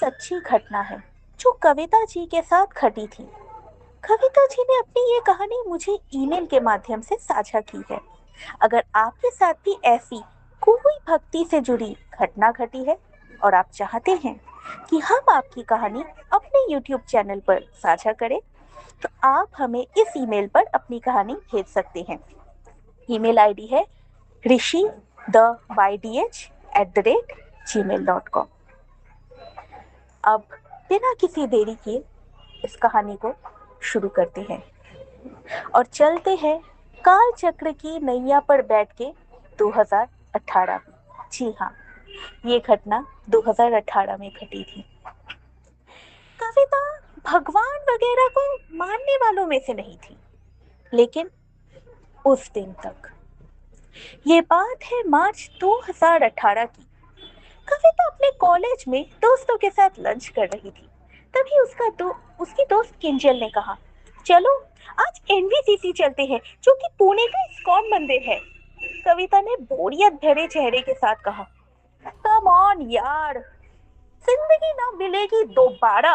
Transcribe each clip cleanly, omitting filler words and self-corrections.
सच्ची घटना है जो कविता जी के साथ घटी थी। कविता जी ने अपनी ये कहानी मुझे ईमेल के माध्यम से साझा की है। अगर आपके साथ भी ऐसी कोई भक्ति से जुड़ी घटना घटी है और आप चाहते हैं कि हम आपकी कहानी अपने YouTube चैनल पर साझा करें, तो आप हमें इस ईमेल पर अपनी कहानी भेज सकते हैं। ईमेल आईडी है rishi@gmail.com। अब बिना किसी देरी किए इस कहानी को शुरू करते हैं और चलते हैं काल चक्र की नैया पर बैठ के 2018 में। जी हाँ, ये घटना 2018 में घटी थी। कविता भगवान वगैरह को मानने वालों में से नहीं थी, लेकिन उस दिन तक। ये बात है मार्च 2018 की। कविता अपने कॉलेज में दोस्तों के साथ लंच कर रही थी। तभी उसकी दोस्त किंजल ने कहा, चलो आज एनवीसीसी चलते हैं, जो कि पुणे का इस्कॉन मंदिर है। कविता ने बोरियत भरे चेहरे के साथ कहा, कम ऑन यार, जिंदगी ना मिलेगी दोबारा,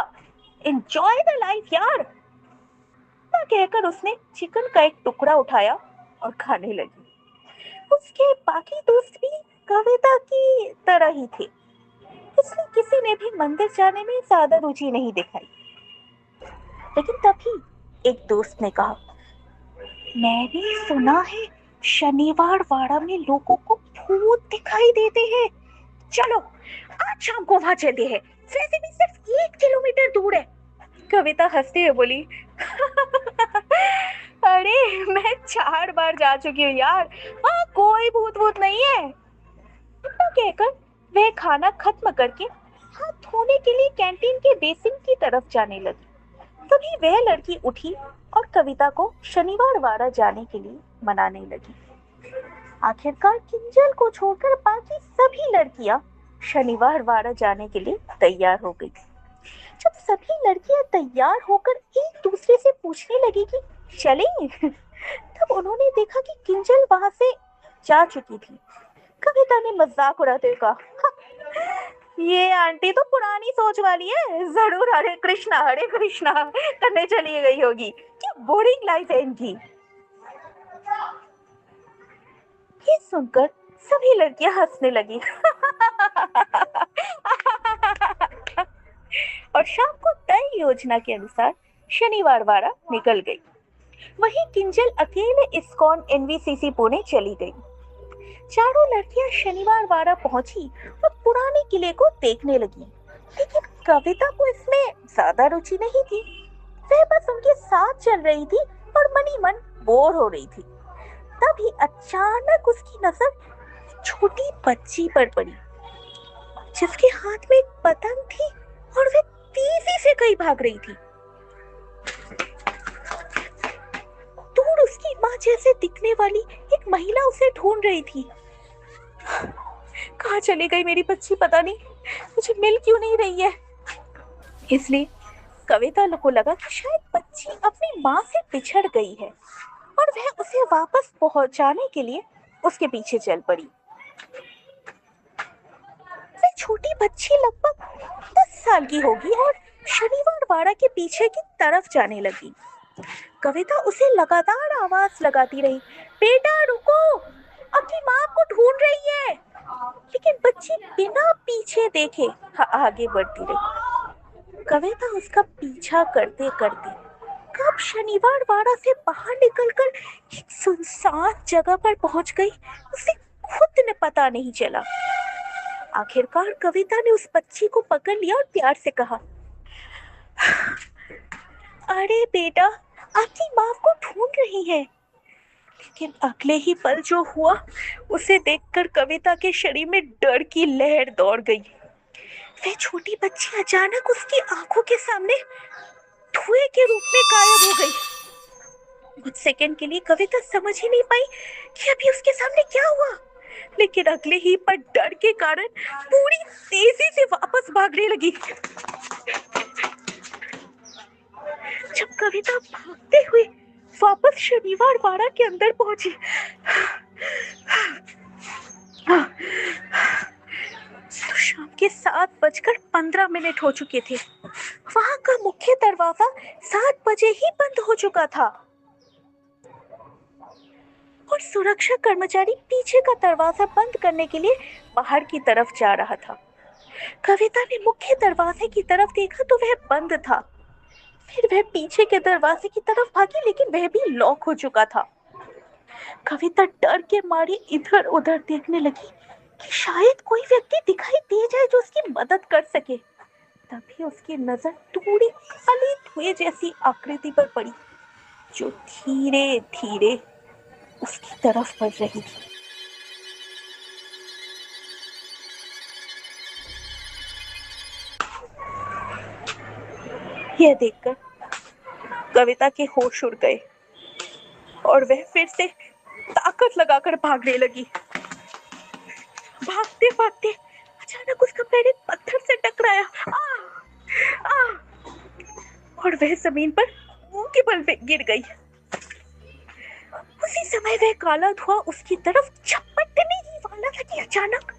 एंजॉय द लाइफ यार। ना कहकर उसने चिकन का एक टुकड़ा उठाया और खाने लगी। उसके बाकी दोस्त भी कविता की तरह ही थे, इसलिए किसी ने भी मंदिर जाने में ज्यादा रुचि नहीं दिखाई। लेकिन तभी एक दोस्त ने कहा, मैंने सुना है शनिवार वाड़ा में लोगों को भूत दिखाई देते हैं, चलो आज शाम को वहां चलते हैं, वैसे भी सिर्फ 1 किलोमीटर दूर है। कविता हंसते हुए बोली, अरे मैं 4 बार जा चुकी हूँ यार, वहाँ कोई भूत भूत नहीं है। इतना कहकर वह खाना खत्म करके हाथ धोने के लिए कैंटीन के बेसिन की तरफ जाने लगी। तभी वह लड़की उठी और कविता को शनिवार वाड़ा जाने के लिए मनाने लगी। आखिरकार किंजल को छोड़कर बाकी सभी लड़कियां शनिवार वाड़ा जाने के लिए तैयार हो गई। जब सभी लड़कियां तैयार होकर एक दूसरे से पूछने लगी कि चलें, तब उन्होंने देखा कि किंजल वहां से जा चुकी थी। कविता ने मजाक उड़ाते हुए कहा, ये आंटी तो पुरानी सोच वाली है, जरूर हरे कृष्णा करने चली गई होगी, क्या बोरिंग लाइफ है इनकी। ये सुनकर सभी लड़कियां हंसने लगी और शाम को तय योजना के अनुसार शनिवार वाड़ा निकल गई। वहीं किंजल अकेले इस्कॉन एनवीसीसी पुणे चली गई। चारों लड़कियां शनिवार वाड़ा पहुंची और पुराने किले को देखने लगी, लेकिन कविता को इसमें ज्यादा रुचि नहीं थी। वह बस उनके साथ चल रही थी और मनी मन बोर हो रही थी। तभी अचानक उसकी नजर छोटी बच्ची पर पड़ी, जिसके हाथ में एक पतंग थी और वह तेजी से कहीं भाग रही थी। दूर उसकी माँ जैसे दिखने वाली एक महिला उसे ढूंढ रही थी। कहाँ चली गई मेरी बच्ची, पता नहीं मुझे मिल क्यों नहीं रही है। इसलिए कविता को लगा कि शायद बच्ची अपनी माँ से बिछड़ गई है और वह उसे वापस पहुंचाने के लिए उसके पीछे चल पड़ी। वह छोटी बच्ची लगभग 10 साल की होगी और शनिवार वाड़ा के पीछे की तरफ जाने लगी। कविता उसे लगातार आवाज लगाती रही, बेटा रुको, अपनी माँ को ढूंढ रही है। लेकिन बच्ची बिना पीछे देखे आगे बढ़ती रही। कविता उसका पीछा करते करते कब शनिवार वाड़ा से बाहर निकलकर एक सुनसान जगह पर पहुंच गई, उसे खुद ने पता नहीं चला। आखिरकार कविता ने उस बच्ची को पकड़ लिया और प्यार से कहा, अरे बेटा, आपकी माँ को ढूंढ रही है। लेकिन अगले ही पल जो हुआ उसे देखकर कविता के शरीर में डर की लहर दौड़ गई। वह छोटी बच्ची अचानक उसकी आंखों के सामने धुएं के रूप में गायब हो गई। कुछ सेकंड के लिए कविता समझ ही नहीं पाई कि अभी उसके सामने क्या हुआ, लेकिन अगले ही पल डर के कारण पूरी तेजी से वापस भागने लगी। जब कविता भागते हुए वापस शनिवार वाड़ा के अंदर पहुंची, तो शाम के 7:15 हो चुके थे। वहां का मुख्य दरवाजा 7 बजे ही बंद हो चुका था और सुरक्षा कर्मचारी पीछे का दरवाजा बंद करने के लिए बाहर की तरफ जा रहा था। कविता ने मुख्य दरवाजे की तरफ देखा तो वह बंद था। फिर वह पीछे के दरवाजे की तरफ भागी, लेकिन वह भी लॉक हो चुका था। कविता डर के मारे इधर उधर देखने लगी कि शायद कोई व्यक्ति दिखाई दे जाए जो उसकी मदद कर सके। तभी उसकी नजर थोड़ी काली धुएं जैसी आकृति पर पड़ी जो धीरे धीरे उसकी तरफ बढ़ रही थी। यह देखकर कविता के होश उड़ गए और वह फिर से ताकत लगाकर भागने लगी। भागते भागते अचानक उसका पैर एक पत्थर से टकराया और वह जमीन पर मुंह के बल गिर गई। उसी समय वह काला धुआं उसकी तरफ झपटने ही वाला था कि अचानक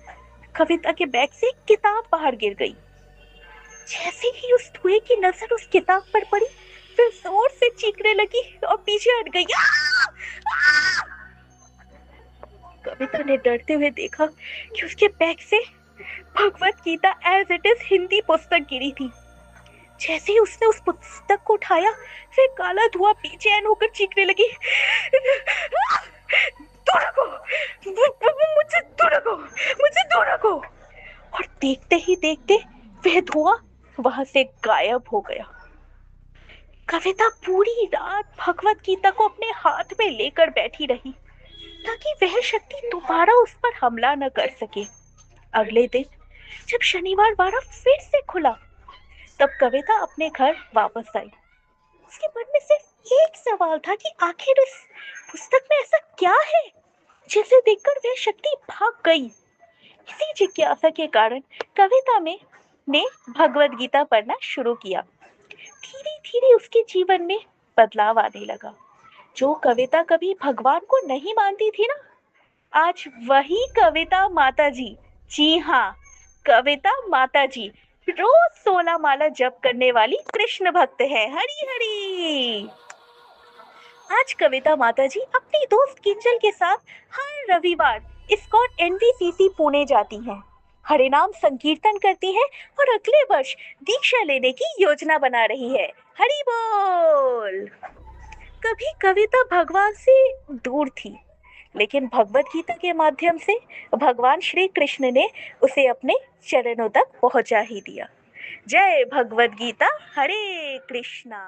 कविता के बैग से एक किताब बाहर गिर गई। जैसे ही उस धुएं की नजर उस किताब पर पड़ी, फिर जोर से चीखने लगी और पीछे हट गई। कविता ने डरते हुए देखा कि उसके बैग से Bhagavad Gita as it is Hindi पुस्तक गिरी थी। जैसे ही उसने उस पुस्तक को उठाया, फिर काला धुआं बेचैन होकर चीखने लगी, दूर रखो, मुझे दूर रखो, मुझे दूर रखो। और देखते ही देखते वह धुआं वहां से गायब हो गया। कविता पूरी रात भगवत गीता को अपने हाथ में लेकर बैठी रही ताकि वह शक्ति दोबारा उस पर हमला न कर सके। अगले दिन जब शनिवार बारह फिर से खुला, तब कविता अपने घर वापस आई। उसके मन में सिर्फ एक सवाल था कि आखिर इस पुस्तक में ऐसा क्या है जिसे देखकर वह शक्ति भाग गई। इसी जिज्ञासा के कारण कविता ने भगवत गीता पढ़ना शुरू किया। धीरे धीरे उसके जीवन में बदलाव आने लगा। जो कविता कभी भगवान को नहीं मानती थी ना, आज वही कविता माताजी, जी हाँ, कविता माताजी रोज 16 माला जप करने वाली कृष्ण भक्त है। हरी हरी। आज कविता माताजी अपनी दोस्त किंजल के साथ हर रविवार इस्कॉन एनवीसीसी पुणे जाती हैं, हरिनाम संकीर्तन करती हैं और अगले वर्ष दीक्षा लेने की योजना बना रही है। हरि बोल। कभी कविता भगवान से दूर थी, लेकिन भगवत गीता के माध्यम से भगवान श्री कृष्ण ने उसे अपने चरणों तक पहुंचा ही दिया। जय भगवत गीता। हरे कृष्णा।